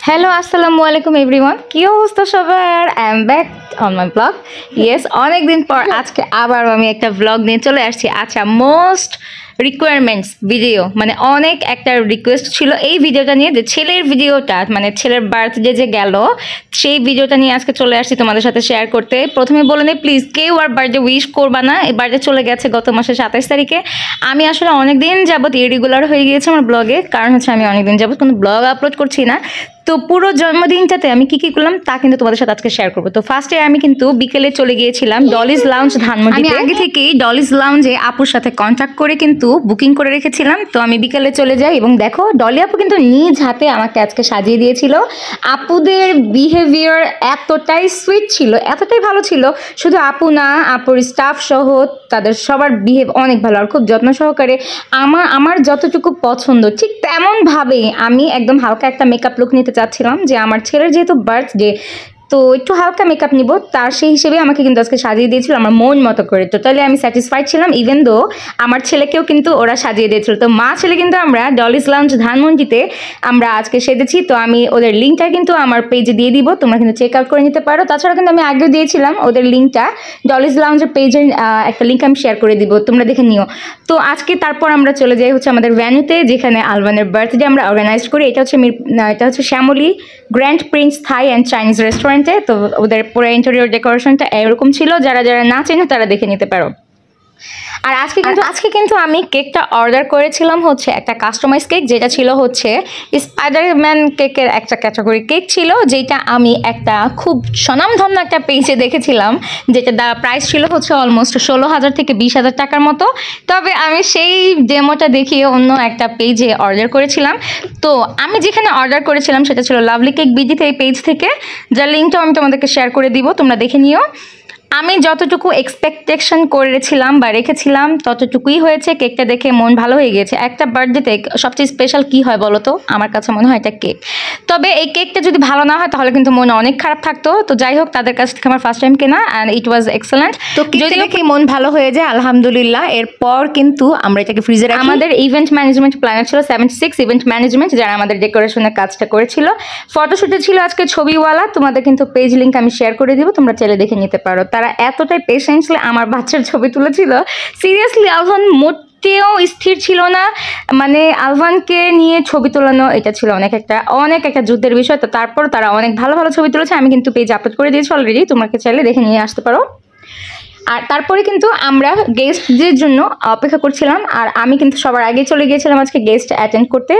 Hello আসসালামু আলাইকুম everyone, কি অবস্থা সবার? I am back on my blog. Yes, অনেকদিন পর আজকে আবার আমি একটা ব্লগ নিয়ে চলে আসছি। আচ্ছা, মোস্ট রিকোয়ারমেন্টস ভিডিও, মানে অনেক একটা রিকোয়েস্ট ছিল এই ভিডিওটা নিয়ে, যে ছেলের ভিডিওটা, মানে ছেলের বার্থডে যে গেল সেই ভিডিওটা নিয়ে আজকে চলে আসছি তোমাদের সাথে শেয়ার করতে। প্রথমে বলে নেই, প্লিজ কেউ আর বার্থডে উইশ করবা না, এই বার্থডে চলে গেছে গত মাসের 27 তারিখে। আমি আসলে অনেকদিন যাবত ইরেগুলার হয়ে গিয়েছে আমার ব্লগে, কারণ হচ্ছে আমি অনেকদিন যাবত কোনো ব্লগ আপলোড করছি না। তো পুরো জন্মদিনটাতে আমি কি কি করলাম তা কিন্তু তোমাদের সাথে আজকে শেয়ার করবো। তো ফার্স্টে আমি কিন্তু বিকেলে চলে গিয়েছিলাম ডলিজ লাউঞ্জ ধানমন্ডিতে। আমি আগে থেকেই ডলিজ লাউঞ্জে আপুর সাথে কন্ট্যাক্ট করে কিন্তু বুকিং করে রেখেছিলাম। তো আমি বিকেলে চলে যাই এবং দেখো ডলি আপু কিন্তু নিজ হাতে আমাকে আজকে সাজিয়ে দিয়েছিল। আপুদের বিহেভিয়ার এতটাই সুইট ছিল, এতটাই ভালো ছিল। শুধু আপু না, আপুর স্টাফ সহ তাদের সবার বিহেভ অনেক ভালো আর খুব যত্ন সহকারে আমার যতটুকু পছন্দ ঠিক তেমনভাবেই আমি একদম হালকা একটা মেকআপ লুক নিতে চাচ্ছিলাম, যে আমার ছেলের যেহেতু বার্থডে, তো একটু হালকা মেকআপ নিব, তার সেই হিসেবে আমাকে কিন্তু আজকে সাজিয়ে দিয়েছিল আমার মন মতো করে। টোটালি আমি স্যাটিসফাইড ছিলাম, ইভেন দো আমার ছেলেকেও কিন্তু ওরা সাজিয়ে দিয়েছিল। তো মা ছেলে কিন্তু আমরা ডলিজ লাউঞ্জ ধানমন্ডিতে আমরা আজকে সেজেছি। তো আমি ওদের লিঙ্কটা কিন্তু আমার পেজে দিয়ে দিব, তোমরা কিন্তু চেক আউট করে নিতে পারো। তাছাড়া কিন্তু আমি আগেও দিয়েছিলাম ওদের লিঙ্কটা, ডলিজ লাউঞ্জের পেজের একটা লিঙ্ক আমি শেয়ার করে দিব, তোমরা দেখে নিও। তো আজকে তারপর আমরা চলে যাই হচ্ছে আমাদের ভ্যানুতে, যেখানে আলবানের বার্থডে আমরা অর্গানাইজ করি। এটা হচ্ছে Shyamoli Grand Prince Thai and Chinese রেস্টুরেন্টে। তো ওদের পুরো ইন্টেরিয়র ডেকোরেশনটা এরকম ছিল, যারা যারা না চেনো তারা দেখে নিতে পারো। আর আজকে কিন্তু আমি কেকটা অর্ডার করেছিলাম হচ্ছে একটা কাস্টমাইজ কেক, যেটা ছিল হচ্ছে স্পাইডারম্যান কেকের একটা ক্যাটাগরি কেক ছিল, যেটা আমি একটা খুব স্বনামধন্য একটা পেজে দেখেছিলাম, যেটা প্রাইস ছিল হচ্ছে অলমোস্ট 16,000 থেকে 20,000 টাকার মতো। তবে আমি সেই ডেমোটা দেখিয়ে অন্য একটা পেজে অর্ডার করেছিলাম। তো আমি যেখানে অর্ডার করেছিলাম সেটা ছিল লাভলি কেক বিডি, এই পেজ থেকে, যার লিঙ্কটাও আমি তোমাদেরকে শেয়ার করে দিব, তোমরা দেখে নিও। আমি যতটুকু এক্সপেকটেশন করেছিলাম বা রেখেছিলাম ততটুকুই হয়েছে। কেকটা দেখে মন ভালো হয়ে গিয়েছে। একটা বার্থডেতে সবচেয়ে স্পেশাল কি হয় বলো তো? আমার কাছে মনে হয় এটা কেক। তবে এই কেকটা যদি ভালো না হয় তাহলে কিন্তু মনে অনেক খারাপ থাকতো। তো যাই হোক, তাদের কাছ থেকে আমার ফার্স্ট টাইম কেনা, অ্যান্ড ইট ওয়াজ এক্সেলেন্ট। তো যদি দেখে মন ভালো হয়ে যায় আলহামদুলিল্লাহ। এরপর কিন্তু আমরা এটাকে ফ্রিজে রাখি। আমাদের ইভেন্ট ম্যানেজমেন্ট প্ল্যানার ছিল 76 ইভেন্ট ম্যানেজমেন্ট, যারা আমাদের ডেকোরেশনের কাজটা করেছিল। ফটোশুটে ছিল আজকে ছবিওয়ালা, তোমাদের কিন্তু পেজ লিঙ্ক আমি শেয়ার করে দিব, তোমরা চাইলে দেখে নিতে পারো। তারা এতটাই পেশেন্সলি আমার বাচ্চার ছবি তুলেছিল, সিরিয়াসলি আলভান মোটেও স্থির ছিল না। মানে আলভানকে নিয়ে ছবি তোলানো এটা ছিল অনেক একটা যুদ্ধের বিষয়। তো তারপর তারা অনেক ভালো ভালো ছবি তুলেছে, আমি কিন্তু পেজ আপলোড করে দিয়েছি অলরেডি, তোমরা চাইলে দেখে নিয়ে আসতে পারো। আর তারপরে কিন্তু আমরা গেস্টদের জন্য অপেক্ষা করছিলাম, আর আমি কিন্তু সবার আগে চলে গিয়েছিলাম আজকে গেস্ট অ্যাটেন্ড করতে,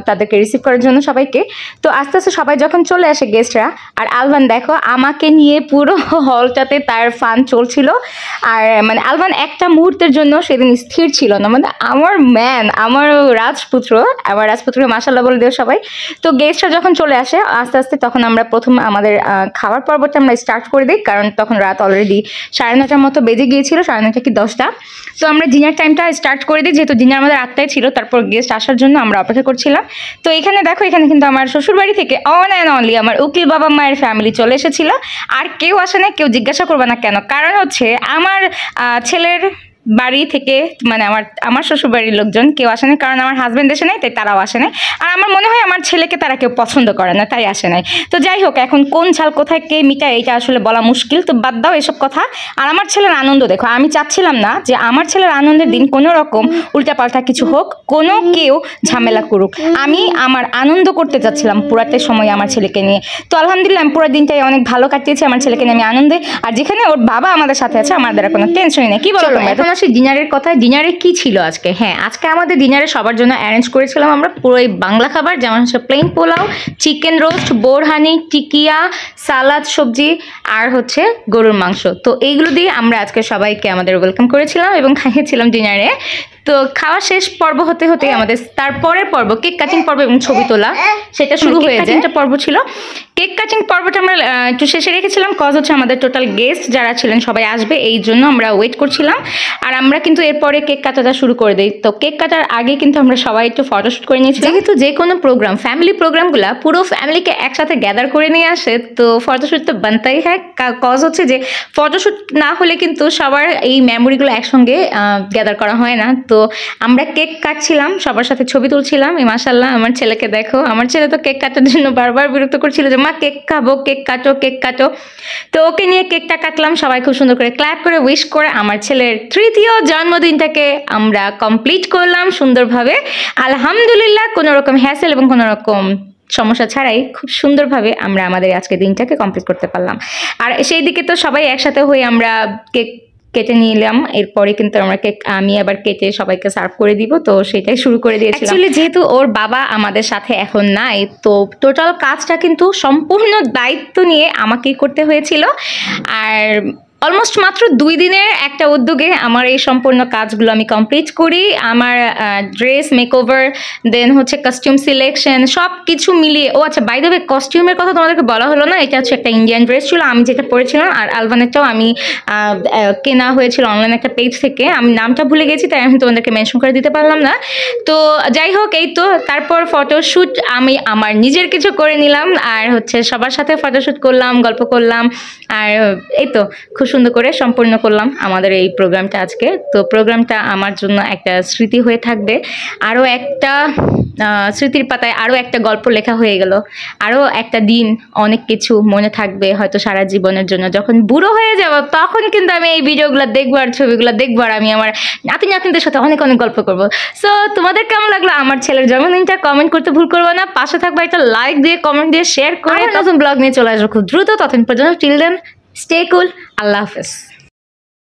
তাদেরকে রিসিভ করার জন্য সবাইকে। তো আস্তে আস্তে সবাই যখন চলে আসে গেস্টরা, আর আলভান দেখো আমাকে নিয়ে পুরো হলটাতে তার ফান চলছিল। আর মানে আলভান একটা মুহূর্তের জন্য সেদিন স্থির ছিল না, মানে আমার রাজপুত্র মাশাআল্লাহ বলে দিও সবাই। তো গেস্টরা যখন চলে আসে আস্তে আস্তে, তখন আমরা প্রথম আমাদের খাবার পর্বটা আমরা স্টার্ট করে দিই, কারণ তখন রাত অলরেডি 9:30 মতো বেজে গিয়েছিল, 9:30 কি 10টা। তো আমরা ডিনার টাইমটা স্টার্ট করে দিই, যেহেতু ডিনার আমাদের 8টায় ছিল। তারপর গেস্ট আসার জন্য আমরা অপেক্ষা করছিলাম। তো এখানে দেখো, এখানে কিন্তু আমার শ্বশুরবাড়ি থেকে অন অ্যান্ড অনলি আমার উকিল বাবা মায়ের ফ্যামিলি চলে এসেছিল। আর কেউ আসে না, কেউ জিজ্ঞাসা করবে না কেন, কারণ হচ্ছে আমার ছেলের বাড়ি থেকে, মানে আমার শ্বশুর বাড়ির লোকজন কেউ আসে নাই, কারণ আমার হাজব্যান্ড এসে নাই, তাই তারাও আসে নাই। আর আমার মনে হয় আমার ছেলেকে তারা কেউ পছন্দ করে না, তাই আসে নাই। তো যাই হোক, এখন কোন ঝাল কোথায় কে মিটায় এটা আসলে বলা মুশকিল, তো বাদ দাও এসব কথা। আর আমার ছেলের আনন্দ দেখো, আমি চাচ্ছিলাম না যে আমার ছেলের আনন্দের দিন কোনো রকম উল্টাপাল্টা কিছু হোক, কোনো কেউ ঝামেলা করুক। আমি আমার আনন্দ করতে চাচ্ছিলাম পুরাটা সময় আমার ছেলেকে নিয়ে। তো আলহামদুলিল্লাহ আমি পুরো দিনটাই অনেক ভালো কাটিয়েছি আমার ছেলেকে নিয়ে আমি আনন্দে। আর যেখানে ওর বাবা আমাদের সাথে আছে, আমাদের কোনো টেনশনই নেই। কি বলো তোমরা? এখন আসি ডিনারের কথা। ডিনারে কি ছিল আজকে? হ্যাঁ, আজকে আমাদের ডিনারে সবার জন্য অ্যারেঞ্জ করেছিলাম আমরা পুরো বাংলা খাবার, যেমন হচ্ছে plain pulao, chicken roast, borhani, tikia, salad, সবজি, আর হচ্ছে গরুর মাংস। তো এইগুলো দিয়ে আমরা আজকে সবাইকে আমাদের ওয়েলকাম করেছিলাম এবং খাইয়েছিলাম ডিনারে। তো খাওয়া শেষ পর্ব হতে হতে আমাদের তারপরের পর্ব কেক কাটিং পর্ব এবং ছবি তোলা সেটা শুরু হয়ে যায়। একটা পর্ব ছিল কেক কাটিং পর্বটা আমরা একটু শেষে রেখেছিলাম, কজ হচ্ছে আমাদের টোটাল গেস্ট যারা ছিলেন সবাই আসবে, এই জন্য আমরা ওয়েট করছিলাম। আর আমরা কিন্তু এরপরে কেক কাটাটা শুরু করে দিই। তো কেক কাটার আগে কিন্তু আমরা সবাই একটু ফটোশ্যুট করে নিয়েছি, যেহেতু যে কোনো প্রোগ্রাম ফ্যামিলি প্রোগ্রামগুলো পুরো ফ্যামিলিকে একসাথে গ্যাদার করে নিয়ে আসে, তো ফটোশ্যুট তো বানতেই হয়। কজ হচ্ছে যে ফটোশ্যুট না হলে কিন্তু সবার এই মেমোরিগুলো একসঙ্গে গ্যাদার করা হয় না। তো আমরা কেক কাটছিলাম, সবার সাথে ছবি তুলছিলাম। মাশাআল্লাহ আমার ছেলেকে দেখো, আমার ছেলে তো কেক কাটার জন্য বারবার বিরক্ত করছিল যে মা কেক খাবো, কেক কাটো, কেক কাটো। তো ওকে নিয়ে কেকটা কাটলাম, সবাই খুব সুন্দর করে ক্ল্যাপ করে উইশ করে আমার ছেলের 3য় জন্মদিনটাকে আমরা কমপ্লিট করলাম সুন্দরভাবে। আলহামদুলিল্লাহ, কোনো রকম হ্যাসেল এবং কোনো রকম সমস্যা ছাড়াই খুব সুন্দরভাবে আমরা আমাদের আজকের দিনটাকে কমপ্লিট করতে পারলাম। আর সেই দিকে তো সবাই একসাথে হয়ে আমরা কেক কেটে নিলাম। এরপরে কিন্তু আমরা কেক আমি আবার কেটে সবাইকে সার্ভ করে দিব, তো সেটাই শুরু করে দিয়েছিলাম। অ্যাকচুয়ালি যেহেতু ওর বাবা আমাদের সাথে এখন নাই, তো টোটাল কাজটা কিন্তু সম্পূর্ণ দায়িত্ব নিয়ে আমাকেই করতে হয়েছিল। আর অলমোস্ট মাত্র 2 দিনের একটা উদ্যোগে আমার এই সম্পূর্ণ কাজগুলো আমি কমপ্লিট করি। আমার ড্রেস মেকওভার, দেন হচ্ছে কস্টিউম সিলেকশন, সব কিছু মিলিয়ে। ও আচ্ছা, বাই দ্য ওয়ে কস্টিউমের কথা তোমাদেরকে বলা হলো না, এটা হচ্ছে একটা ইন্ডিয়ান ড্রেস ছিল আমি যেটা পরেছিলাম, আর আলবানেরটাও আমি কেনা হয়েছিল অনলাইন একটা পেজ থেকে। আমি নামটা ভুলে গেছি, তাই আমি তোমাদেরকে মেনশন করে দিতে পারলাম না। তো যাই হোক, এই তো তারপর ফটোশ্যুট আমি আমার নিজের কিছু করে নিলাম, আর হচ্ছে সবার সাথে ফটোশ্যুট করলাম, গল্প করলাম, আর এই তো খুব সুন্দর করে সম্পূর্ণ করলাম আমাদের এই প্রোগ্রামটা আজকে। তো প্রোগ্রামটা আমার জন্য একটা স্মৃতি হয়ে থাকবে, আরও একটা স্মৃতির পাতায় আরও একটা গল্প লেখা হয়ে গেল, আরও একটা দিন, অনেক কিছু মনে থাকবে হয়তো সারা জীবনের জন্য। যখন বুড়ো হয়ে যাব তখন কিন্তু আমি এই ভিডিওগুলো দেখবো আর ছবিগুলো দেখবো, আর আমি আমার নাতি নাতনিদের সাথে অনেক অনেক গল্প করবো। সো তোমাদের কেমন লাগলো আমার ছেলের জন্মদিনটা কমেন্ট করতে ভুল করবো না, পাশে থাকবে একটা লাইক দিয়ে, কমেন্ট দিয়ে, শেয়ার করে। নতুন ব্লগ নিয়ে চলে আসবো খুব দ্রুত। ততক্ষণ পর্যন্ত টিল দেন স্টে কুল, আল্লাহ হাফেজ।